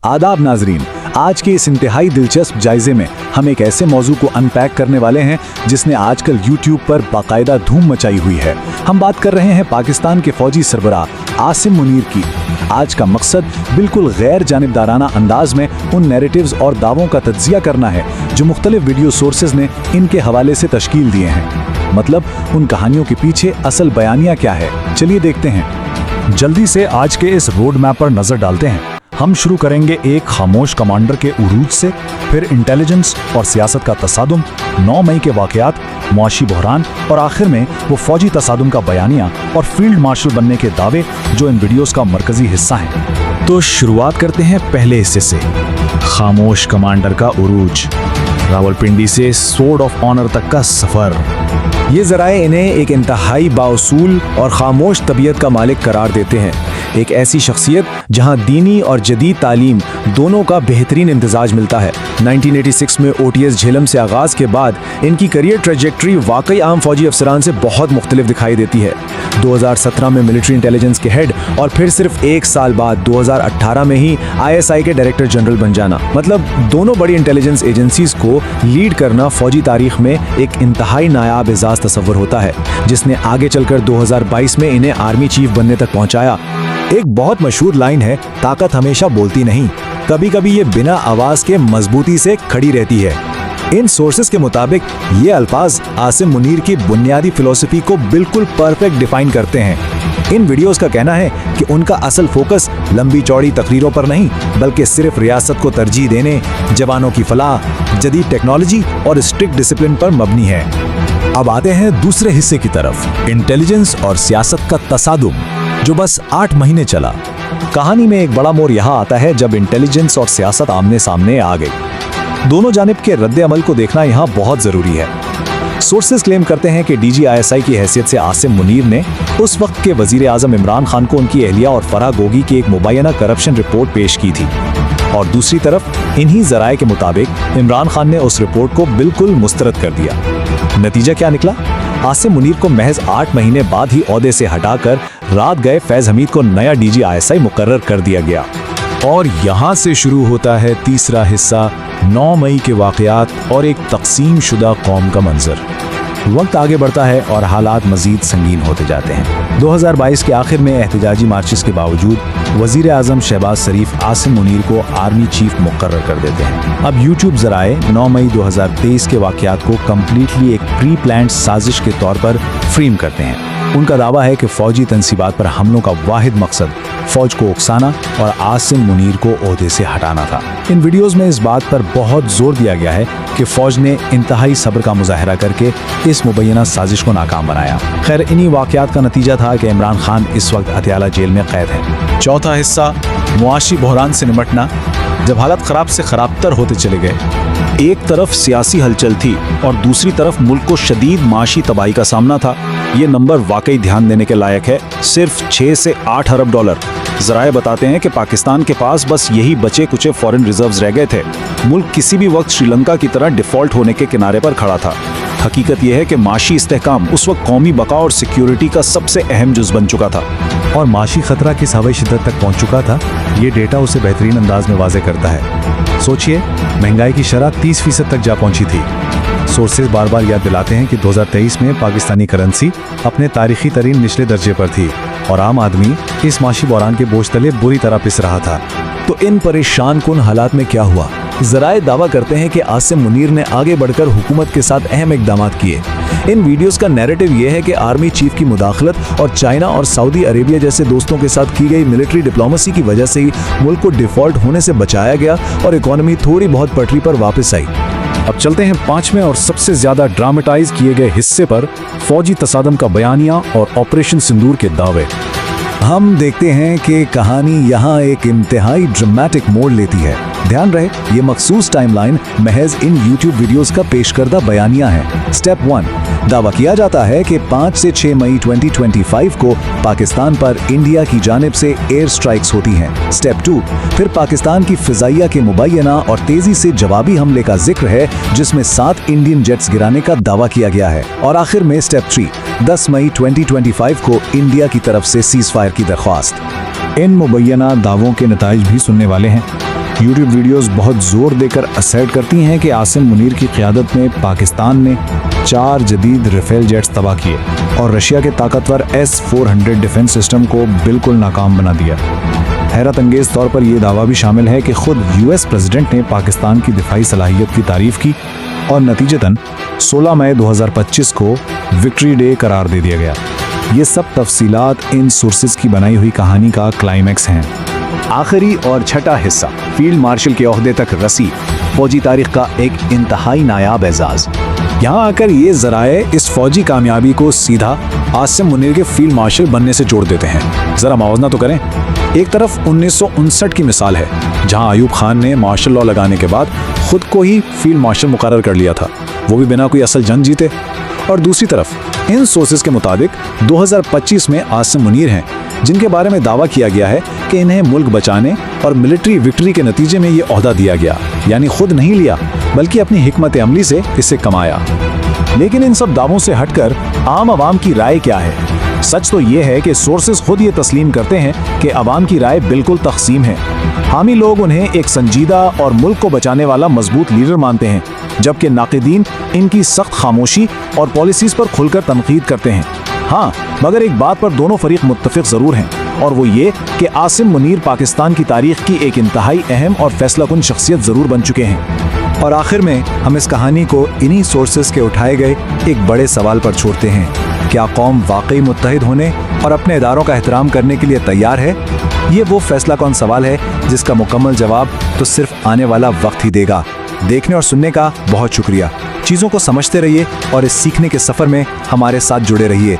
आदाब नाजरीन, आज के इस इंतहाई दिलचस्प जायजे में हम एक ऐसे मौजू को अनपैक करने वाले हैं जिसने आजकल यूट्यूब पर बाकायदा धूम मचाई हुई है। हम बात कर रहे हैं पाकिस्तान के फौजी सरबराह आसिम मुनीर की। आज का मकसद बिल्कुल गैर जानिबदाराना अंदाज में उन नैरेटिव्स और दावों का तज्जिया करना है जो मुख्तलिफ वीडियो सोर्सेज ने इनके हवाले से तश्कील दिए हैं। मतलब उन कहानियों के पीछे असल बयानिया क्या है, चलिए देखते हैं। जल्दी से आज के इस रोड मैप पर नजर डालते हैं। हम शुरू करेंगे एक खामोश कमांडर के उरूज से, फिर इंटेलिजेंस और सियासत का तसादुम, 9 मई के वाकयात, मुआशी बहरान और आखिर में वो फौजी तसादुम का बयानिया और फील्ड मार्शल बनने के दावे जो इन वीडियोस का मरकजी हिस्सा हैं। तो शुरुआत करते हैं पहले हिस्से से, खामोश कमांडर का उरूज, रावलपिंडी से सोर्ड ऑफ ऑनर तक का सफर। ये ज़राए इन्हें एक इंतहाई बाउसूल और खामोश तबीयत का मालिक करार देते हैं। एक ऐसी शख्सियत जहां दीनी और जदीद तालीम दोनों का बेहतरीन इम्तिजाज मिलता है। 1986 में OTS झेलम से आगाज़ के बाद इनकी करियर ट्रेजेक्ट्री वाकई आम फौजी अफसरान से बहुत मुख्तलिफ दिखाई देती है। 2017 में मिलिट्री इंटेलिजेंस के हेड और फिर सिर्फ 1 साल बाद 2018 में ही ISI के डायरेक्टर जनरल बन जाना। मतलब दोनों बड़ी इंटेलिजेंस एजेंसीज को लीड करना फौजी तारीख में एक इंतहाई नायाब एजाज तस्वर होता है, जिसने आगे चलकर 2022 में इन्हें आर्मी चीफ बनने तक पहुंचाया। एक बहुत मशहूर लाइन है, ताकत हमेशा बोलती नहीं, कभी कभी ये बिना आवाज के मजबूती से खड़ी रहती है। इन सोर्सेस के मुताबिक ये अल्फाज आसिम मुनीर की बुनियादी फिलॉसफी को बिल्कुल परफेक्ट डिफाइन करते हैं। इन वीडियोस का कहना है कि उनका असल फोकस लंबी चौड़ी तकरीरों पर नहीं, बल्कि सिर्फ रियासत को तरजीह देने, जवानों की फलाह, जदीद टेक्नोलॉजी और स्ट्रिक्ट डिसिप्लिन पर मबनी है। अब आते हैं दूसरे हिस्से की तरफ, इंटेलिजेंस और सियासत का तसादुम, जो बस 8 महीने चला। कहानी में एक बड़ा मोड़ यहाँ आता है जब इंटेलिजेंस और सियासत आमने सामने आ गई। दोनों जानिब के रद्द अमल को देखना यहाँ बहुत जरूरी है। सोर्सेस क्लेम करते हैं कि DG ISI की हैसियत से आसिम मुनीर ने उस वक्त के वजीर आजम इमरान खान को उनकी अहलिया और फराह गोगी की एक मुबैना करप्शन रिपोर्ट पेश की थी, और दूसरी तरफ इन्हीं जराए के मुताबिक इमरान खान ने उस रिपोर्ट को बिल्कुल मुस्तरद कर दिया। नतीजा क्या निकला? आसिम मुनीर को महज 8 महीने बाद ही ओहदे से हटाकर रात गए फैज हमीद को नया DG ISI मुकर्रर कर दिया गया। और यहाँ से शुरू होता है तीसरा हिस्सा, 9 मई के वाकयात और एक तकसीम शुदा कौम का मंजर। वक्त आगे बढ़ता है और हालात मजीद संगीन होते जाते हैं। 2022 के आखिर में एहतजाजी मार्चेस के बावजूद वजीर आजम शहबाज शरीफ आसिम मुनीर को आर्मी चीफ मुकर्रर कर देते हैं। अब यूट्यूब जराए 9 मई 2023 के वाकयात को कम्प्लीटली एक प्री प्लान्ड साजिश के तौर पर फ्रेम करते हैं। उनका दावा है कि फौजी तनसीबात पर हमलों का वाहिद मकसद फौज को उकसाना और आसिम मुनीर को ओहदे से हटाना था। इन वीडियोस में इस बात पर बहुत जोर दिया गया है कि फौज ने इंतहाई सब्र का मुजाहरा करके इस मुबैना साजिश को नाकाम बनाया। खैर, इन्हीं वाकयात का नतीजा था कि इमरान खान इस वक्त अतियाला जेल में कैद है। चौथा हिस्सा, मुआशी बहरान से निपटना। जब हालत खराब से खराबतर होते चले गए, एक तरफ सियासी हलचल थी और दूसरी तरफ मुल्क को शदीद माशी तबाही का सामना था। ये नंबर वाकई ध्यान देने के लायक है, सिर्फ 6 से 8 अरब डॉलर। ज़राए बताते हैं कि पाकिस्तान के पास बस यही बचे कुचे फॉरेन रिजर्व्स रह गए थे। मुल्क किसी भी वक्त श्रीलंका की तरह डिफॉल्ट होने के किनारे पर खड़ा था। हकीकत यह है कि माशी इस्तेहकाम उस वक्त कौमी बका और सिक्योरिटी का सबसे अहम जुज़ बन चुका था, और माशी खतरा किस हवाई शिद्दत तक पहुंच चुका था, ये डेटा उसे बेहतरीन अंदाज में वाज़े करता है। सोचिए, महंगाई की शरह 30% तक जा पहुंची थी। सोर्सेज बार बार याद दिलाते हैं कि 2023 में पाकिस्तानी करेंसी अपने तारीखी तरीन निचले दर्जे पर थी और आम आदमी इस माशी बहरान के बोझ तले बुरी तरह पिस रहा था। तो इन परेशान कुन हालात में क्या हुआ? ज़राए दावा करते हैं कि आसिम मुनीर ने आगे बढ़कर हुकूमत के साथ अहम इक़दामात किए। इन वीडियोस का नैरेटिव ये है कि आर्मी चीफ की मुदाखलत और चाइना और सऊदी अरेबिया जैसे दोस्तों के साथ की गई मिलिट्री डिप्लोमेसी की वजह से ही मुल्क को डिफॉल्ट होने से बचाया गया और इकोनॉमी थोड़ी बहुत पटरी पर वापस आई। अब चलते हैं 5वें और सबसे ज्यादा ड्रामेटाइज किए गए हिस्से पर, फौजी तसादम का बयानिया और ऑपरेशन सिंदूर के दावे। हम देखते हैं कि कहानी यहाँ एक इंतहाई ड्रामेटिक मोड़ लेती है। ध्यान रहे, ये मखसूस टाइमलाइन महज इन यूट्यूब वीडियोस का पेश करदा बयानिया है। स्टेप 1, दावा किया जाता है कि 5 से 6 मई 2025 को पाकिस्तान पर इंडिया की जानिब से एयर स्ट्राइक्स होती हैं। स्टेप 2, फिर पाकिस्तान की फिजाइया के मुबैना और तेजी से जवाबी हमले का जिक्र है, जिसमें 7 इंडियन जेट्स गिराने का दावा किया गया है। और आखिर में स्टेप 3, 10 मई 2025 को इंडिया की तरफ से सीज फायर की दरख्वास्त। इन मुबैना दावों के नताइज भी सुनने वाले हैं। यूट्यूब वीडियोस बहुत जोर देकर असर्ट करती हैं कि आसिम मुनीर की क़यादत में पाकिस्तान ने 4 जदीद राफेल जेट्स तबाह किए और रशिया के ताकतवर S-400 डिफेंस सिस्टम को बिल्कुल नाकाम बना दिया। हैरत अंगेज़ तौर पर यह दावा भी शामिल है कि खुद US प्रेसिडेंट ने पाकिस्तान की दिफाई सलाहियत की तारीफ की और नतीजतन 16 मई 2025 को विक्ट्री डे करार दे दिया गया। ये सब तफसीलात इन सोर्सेज की बनाई हुई कहानी का क्लाइमैक्स हैं। आखिरी और छठा हिस्सा, फील्ड मार्शल के ओहदे तक रसी फौजी तारीख का एक इंतहाई नायाब एजाज। यहाँ आकर ये जराए इस फौजी कामयाबी को सीधा आसिम मुनीर के फील्ड मार्शल बनने से जोड़ देते हैं। जरा मुआवजा तो करें। एक तरफ 1959 की मिसाल है जहाँ अयूब खान ने मार्शल लॉ लगाने के बाद खुद को ही फील्ड मार्शल मुकर्रर कर लिया था, वो भी बिना कोई असल जंग जीते। और दूसरी तरफ इन सोर्सेज के मुताबिक 2025 में आसिम मुनीर हैं जिनके बारे में दावा किया गया है कि इन्हें मुल्क बचाने और मिलिट्री विक्ट्री के नतीजे में ये ओहदा दिया गया, यानी खुद नहीं लिया बल्कि अपनी हिकमत अमली से इसे कमाया। लेकिन इन सब दावों से हटकर आम आवाम की राय क्या है? सच तो ये है कि सोर्सेज खुद ये तस्लीम करते हैं कि आवाम की राय बिल्कुल तकसीम है। हामी लोग उन्हें एक संजीदा और मुल्क को बचाने वाला मजबूत लीडर मानते हैं, जबकि नाक़िदीन इनकी सख्त खामोशी और पॉलिसीज पर खुलकर तनकीद करते हैं। हाँ, मगर एक बात पर दोनों फरीक मुत्तफिक ज़रूर हैं, और वो ये कि आसिम मुनीर पाकिस्तान की तारीख की एक इंतहाई अहम और फैसलाकुन शख्सियत ज़रूर बन चुके हैं। और आखिर में हम इस कहानी को इन्हीं सोर्सेज के उठाए गए एक बड़े सवाल पर छोड़ते हैं, क्या कौम वाकई मुत्तहिद होने और अपने इदारों का एहतराम करने के लिए तैयार है? ये वो फैसलाकुन सवाल है जिसका मुकम्मल जवाब तो सिर्फ आने वाला वक्त ही देगा। देखने और सुनने का बहुत शुक्रिया। चीज़ों को समझते रहिए और इस सीखने के सफ़र में हमारे साथ जुड़े रहिए।